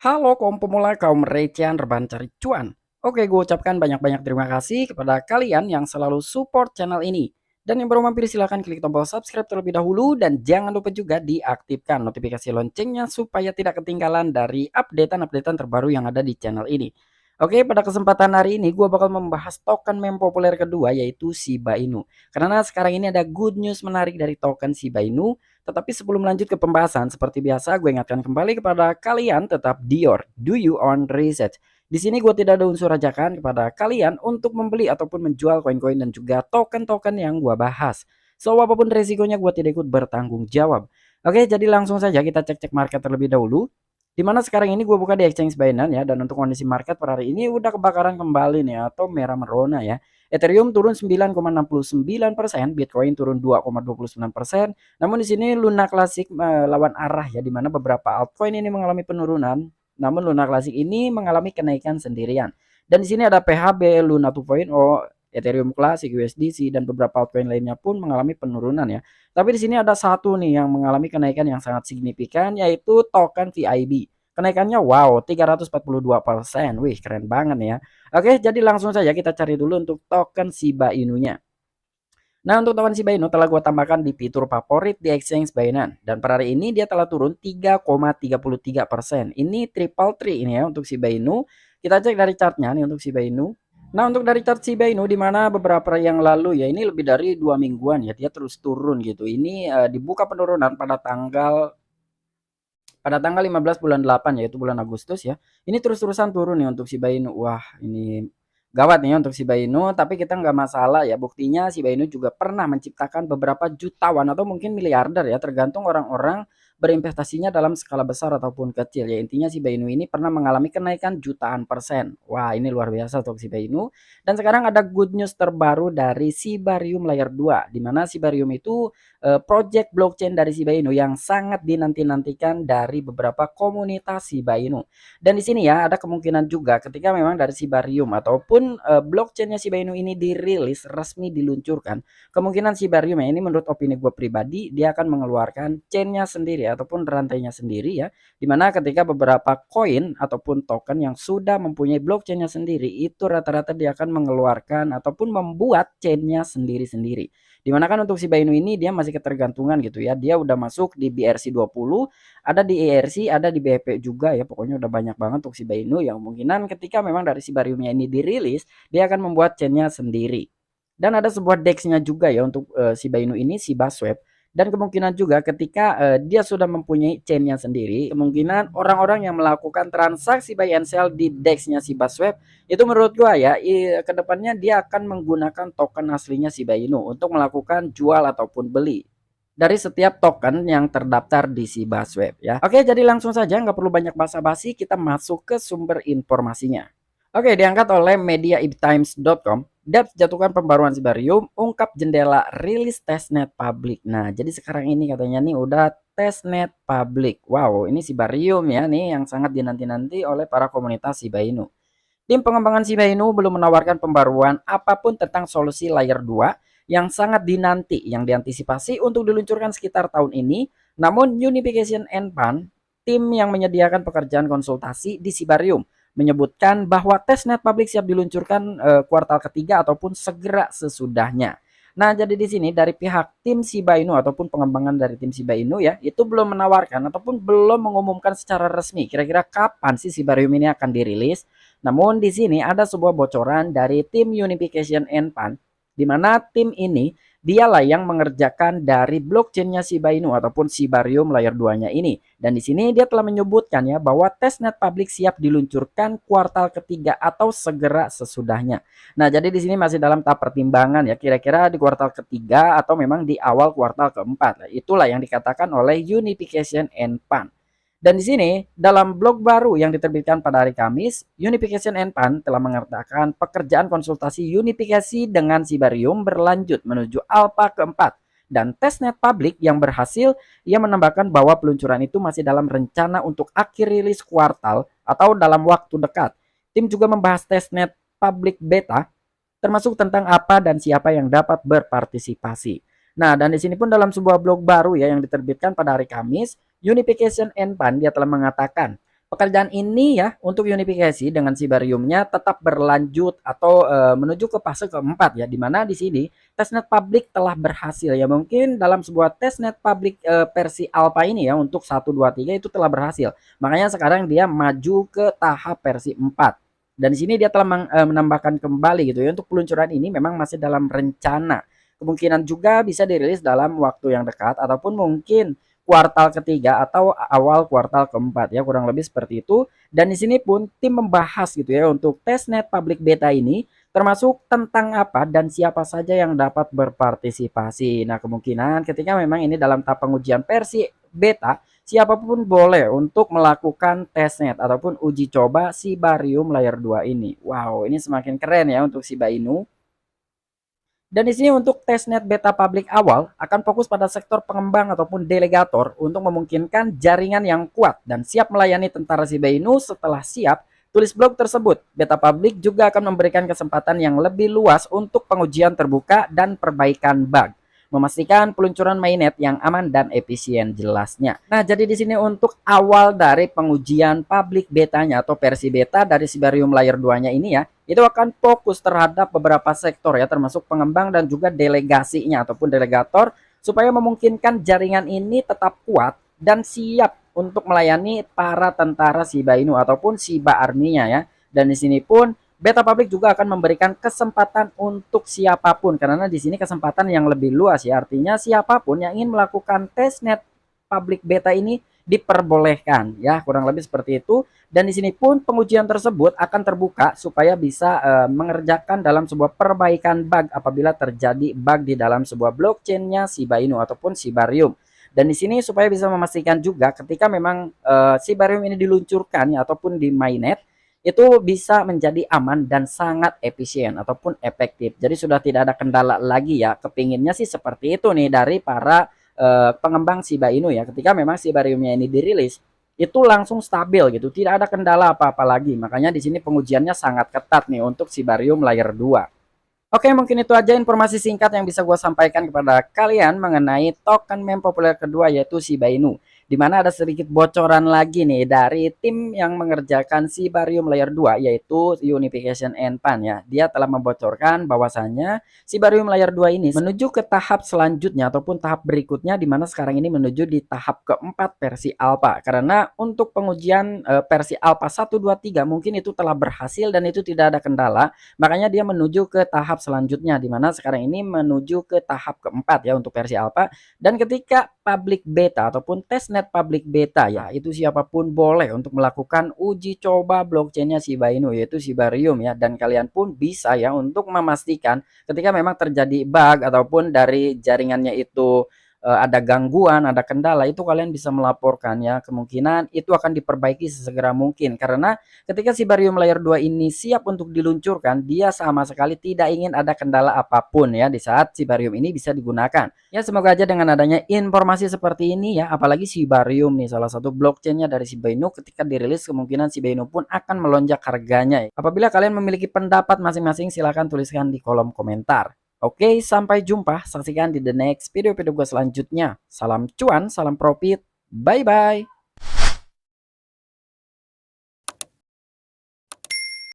Halo kaum pemula, kaum recehan rebahan cari cuan. Oke, gue ucapkan banyak-banyak terima kasih kepada kalian yang selalu support channel ini. Dan yang baru mampir silahkan klik tombol subscribe terlebih dahulu dan jangan lupa juga diaktifkan notifikasi loncengnya supaya tidak ketinggalan dari updatean-updatean terbaru yang ada di channel ini. Oke, pada kesempatan hari ini gue bakal membahas token meme populer kedua yaitu Shiba Inu. Karena sekarang ini ada good news menarik dari token Shiba Inu. Tetapi sebelum lanjut ke pembahasan, seperti biasa gue ingatkan kembali kepada kalian tetap Dior, do you own research. Di sini gue tidak ada unsur ajakan kepada kalian untuk membeli ataupun menjual koin-koin dan juga token-token yang gue bahas. So apapun resikonya gue tidak ikut bertanggung jawab. Oke, jadi langsung saja kita cek-cek market terlebih dahulu. Dimana sekarang ini gue buka di exchange Binance ya, dan untuk kondisi market per hari ini udah kebakaran kembali nih atau merah merona ya. Ethereum turun 9,69%, Bitcoin turun 2,29%. Namun di sini Luna Classic lawan arah ya, dimana beberapa altcoin ini mengalami penurunan. Namun Luna Classic ini mengalami kenaikan sendirian. Dan di sini ada PHB, Luna 2.0, Ethereum Classic, USDC dan beberapa altcoin lainnya pun mengalami penurunan ya. Tapi di sini ada satu nih yang mengalami kenaikan yang sangat signifikan yaitu token VIB. Kenaikannya wow 342%. Wih, keren banget ya. Oke, jadi langsung saja kita cari dulu untuk token Shiba Inu-nya. Nah, untuk token Shiba Inu telah gue tambahkan di fitur favorit di exchange Binance. Dan per hari ini dia telah turun 3,33%. Ini triple tree ini ya untuk Shiba Inu. Kita cek dari chartnya nih untuk Shiba Inu. Nah, untuk dari chart Shiba Inu di mana beberapa yang lalu ya, ini lebih dari 2 mingguan ya, dia terus turun gitu. Ini dibuka penurunan pada tanggal 15 bulan 8 yaitu bulan Agustus ya. Ini terus-terusan turun nih untuk Shiba Inu. Wah, ini gawat nih untuk Shiba Inu, tapi kita nggak masalah ya. Buktinya Shiba Inu juga pernah menciptakan beberapa jutawan atau mungkin miliarder ya, tergantung orang-orang berinvestasinya dalam skala besar ataupun kecil ya. Intinya Shiba Inu ini pernah mengalami kenaikan jutaan persen. Wah, ini luar biasa untuk Shiba Inu. Dan sekarang ada good news terbaru dari Shibarium Layer 2, di mana Shibarium itu project blockchain dari Shiba Inu yang sangat dinanti-nantikan dari beberapa komunitas Shiba Inu. Dan di sini ya ada kemungkinan juga ketika memang dari Shibarium ataupun blockchainnya Shiba Inu ini dirilis resmi diluncurkan, kemungkinan Shibarium ya, ini menurut opini gue pribadi, dia akan mengeluarkan chainnya sendiri ataupun rantainya sendiri ya, dimana ketika beberapa koin ataupun token yang sudah mempunyai blockchainnya sendiri itu rata-rata dia akan mengeluarkan ataupun membuat chainnya sendiri-sendiri. Dimana kan untuk Shiba Inu ini dia masih ketergantungan gitu ya. Dia udah masuk di BRC 20, ada di ERC, ada di BP juga ya. Pokoknya udah banyak banget untuk Shiba Inu yang kemungkinan ketika memang dari Shibariumnya ini dirilis, dia akan membuat chainnya sendiri. Dan ada sebuah DEX-nya juga ya untuk Shiba Inu ini, Shiba Swap. Dan kemungkinan juga ketika dia sudah mempunyai chainnya sendiri, kemungkinan orang-orang yang melakukan transaksi buy and sell di DEX-nya Shiba Swap itu menurut gua ya, kedepannya dia akan menggunakan token aslinya Shiba Inu untuk melakukan jual ataupun beli dari setiap token yang terdaftar di Shiba Swap ya. Oke, jadi langsung saja nggak perlu banyak basa-basi, kita masuk ke sumber informasinya. Oke, diangkat oleh mediaibtimes.com. Dapps jatuhkan pembaruan Shibarium, ungkap jendela rilis testnet publik. Nah, jadi sekarang ini katanya nih udah testnet publik. Wow, ini Shibarium ya nih yang sangat dinanti-nanti oleh para komunitas Shiba Inu. Tim pengembangan Shiba Inu belum menawarkan pembaruan apapun tentang solusi layer 2 yang sangat dinanti yang diantisipasi untuk diluncurkan sekitar tahun ini. Namun Unification Endpoint, tim yang menyediakan pekerjaan konsultasi di Shibarium, menyebutkan bahwa testnet publik siap diluncurkan kuartal ketiga ataupun segera sesudahnya. Nah, jadi di sini dari pihak tim Shiba Inu ataupun pengembangan dari tim Shiba Inu ya, itu belum menawarkan ataupun belum mengumumkan secara resmi kira-kira kapan sih Shibarium ini akan dirilis. Namun di sini ada sebuah bocoran dari tim Unification Endpoint, di mana tim ini dialah yang mengerjakan dari blockchainnya Shiba Inu ataupun Shibarium layer 2-nya ini. Dan di sini dia telah menyebutkan ya bahwa testnet publik siap diluncurkan kuartal ketiga atau segera sesudahnya. Nah, jadi di sini masih dalam tahap pertimbangan ya, kira-kira di kuartal ketiga atau memang di awal kuartal keempat. Nah, itulah yang dikatakan oleh Unification Endpoint. Dan di sini dalam blog baru yang diterbitkan pada hari Kamis, Unification Endpoint telah mengatakan pekerjaan konsultasi unifikasi dengan Shibarium berlanjut menuju alpha keempat. Dan testnet publik yang berhasil, ia menambahkan bahwa peluncuran itu masih dalam rencana untuk akhir rilis kuartal atau dalam waktu dekat. Tim juga membahas testnet publik beta, termasuk tentang apa dan siapa yang dapat berpartisipasi. Nah, dan di sini pun dalam sebuah blog baru ya yang diterbitkan pada hari Kamis, Unification Endpoint dia telah mengatakan Pekerjaan ini ya untuk unifikasi dengan Sibariumnya tetap berlanjut atau menuju ke fase keempat ya, di mana di sini testnet publik telah berhasil ya. Mungkin dalam sebuah testnet publik versi alpha ini ya untuk 1, 2, 3 itu telah berhasil. Makanya sekarang dia maju ke tahap versi 4. Dan di sini dia telah menambahkan kembali gitu ya, untuk peluncuran ini memang masih dalam rencana. Kemungkinan juga bisa dirilis dalam waktu yang dekat ataupun mungkin kuartal ketiga atau awal kuartal keempat ya, kurang lebih seperti itu. Dan di sini pun tim membahas gitu ya untuk testnet public beta ini, termasuk tentang apa dan siapa saja yang dapat berpartisipasi. Nah, kemungkinan ketika memang ini dalam tahap pengujian versi beta, siapapun boleh untuk melakukan testnet ataupun uji coba Sibarium Layer 2 ini. Wow, ini semakin keren ya untuk Shiba Inu. Dan di sini untuk testnet beta publik awal akan fokus pada sektor pengembang ataupun delegator untuk memungkinkan jaringan yang kuat dan siap melayani tentara Shiba Inu. Setelah siap, tulis blog tersebut. Beta publik juga akan memberikan kesempatan yang lebih luas untuk pengujian terbuka dan perbaikan bug, memastikan peluncuran mainnet yang aman dan efisien jelasnya. Nah, jadi di sini untuk awal dari pengujian public betanya atau versi beta dari Sibarium Layer 2-nya ini ya, itu akan fokus terhadap beberapa sektor ya, termasuk pengembang dan juga delegasinya ataupun delegator, supaya memungkinkan jaringan ini tetap kuat dan siap untuk melayani para tentara Shiba Inu ataupun Shiba Army-nya ya. Dan di sini pun beta public juga akan memberikan kesempatan untuk siapapun, karena di sini kesempatan yang lebih luas ya, artinya siapapun yang ingin melakukan testnet public beta ini diperbolehkan ya, kurang lebih seperti itu. Dan di sini pun pengujian tersebut akan terbuka supaya bisa mengerjakan dalam sebuah perbaikan bug apabila terjadi bug di dalam sebuah blockchainnya Shiba Inu ataupun Sibarium. Dan di sini supaya bisa memastikan juga ketika memang Sibarium ini diluncurkan ya, ataupun di mainnet, itu bisa menjadi aman dan sangat efisien ataupun efektif. Jadi sudah tidak ada kendala lagi ya. Kepinginnya sih seperti itu nih dari para pengembang Shiba Inu ya. Ketika memang Sibariumnya ini dirilis, itu langsung stabil gitu, tidak ada kendala apa-apa lagi. Makanya di sini pengujiannya sangat ketat nih untuk Sibarium Layer 2. Oke, mungkin itu aja informasi singkat yang bisa gue sampaikan kepada kalian mengenai token meme populer kedua yaitu Shiba Inu. Di mana ada sedikit bocoran lagi nih dari tim yang mengerjakan Sibarium Layer 2 yaitu Unification Enpan ya. Dia telah membocorkan bahwasannya Sibarium Layer 2 ini menuju ke tahap selanjutnya ataupun tahap berikutnya, di mana sekarang ini menuju di tahap keempat versi alpha. Karena untuk pengujian versi alpha 1, 2, 3 mungkin itu telah berhasil dan itu tidak ada kendala. Makanya dia menuju ke tahap selanjutnya, di mana sekarang ini menuju ke tahap keempat ya untuk versi alpha. Dan ketika public beta ataupun testnet public beta ya, itu siapapun boleh untuk melakukan uji coba blockchainnya Shiba Inu yaitu Sibarium ya. Dan kalian pun bisa ya untuk memastikan ketika memang terjadi bug ataupun dari jaringannya itu ada gangguan, ada kendala, itu kalian bisa melaporkan ya. Kemungkinan itu akan diperbaiki sesegera mungkin, karena ketika Sibarium Layer 2 ini siap untuk diluncurkan, dia sama sekali tidak ingin ada kendala apapun ya di saat Sibarium ini bisa digunakan. Ya, semoga aja dengan adanya informasi seperti ini ya, apalagi Sibarium nih salah satu blockchainnya dari Shiba Inu, ketika dirilis kemungkinan Shiba Inu pun akan melonjak harganya ya. Apabila kalian memiliki pendapat masing-masing, silahkan tuliskan di kolom komentar. Oke, sampai jumpa. Saksikan di the next video-video gue selanjutnya. Salam cuan, salam profit. Bye-bye.